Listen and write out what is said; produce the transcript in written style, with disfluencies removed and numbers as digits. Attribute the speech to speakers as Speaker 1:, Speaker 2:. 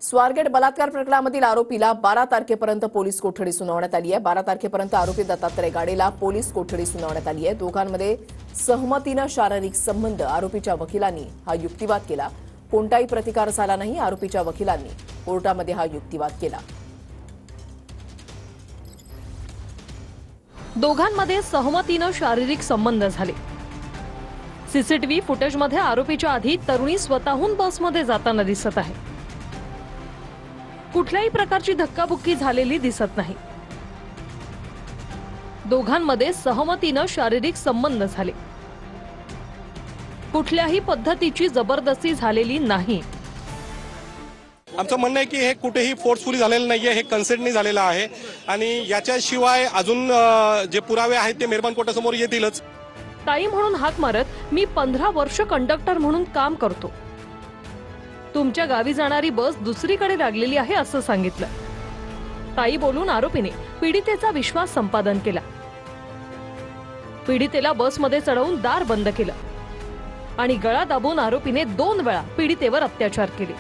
Speaker 1: स्वारगेट बलात्कार प्रकरणामधील आरोपीला 12 तारखेपर्यंत पोलीस कोठडी सुनावण्यात आली आहे। 12 तारखेपर्यंत आरोपी दत्तात्रय गाडेला पोलीस कोठडी सुनावण्यात आली आहे। दोघांमध्ये सहमतीने शारीरिक संबंध आरोपीच्या वकिलांनी हा युक्तिवाद केला। कोणताही प्रतिकार झाला नाही। आरोपीच्या वकिलांनी कोर्टामध्ये हा युक्तिवाद केला।
Speaker 2: दोघांमध्ये सहमतीने शारीरिक संबंध झाले। सीसीटीव्ही फुटेजमध्ये आरोपीच्या आधी तरुणी स्वतःहून बसमध्ये जाताना दिसत आहे। कुठल्याही प्रकारची धक्काबुक्की झालेली दिसत नाही। दोघांमध्ये सहमतीने शारीरिक संबंध झाले। कुठल्याही पद्धतीची जबरदस्ती झालेली नाही।
Speaker 3: आमचं म्हणणं आहे की हे कुठेही फोर्सफुली झालेलं नाहीये, हे कन्सेंटनी झालेलं आहे आणि याच्याशिवाय अजून जे पुरावे आहेत ते मेहरबान कोर्टासमोर येतीलच।
Speaker 2: ताई म्हणून हाक मारत मी 15 वर्ष कंडक्टर म्हणून काम करतो। तुमच्या गावी जाणारी बस दुसरीकडे लागलेली आहे असं सांगितलं। ताई बोलून आरोपीने पीडितेचा विश्वास संपादन केला। पीडितेला बसमध्ये चढवून दार बंद केलं आणि गळा दाबून आरोपीने 2 वेळा पीडितेवर अत्याचार केले।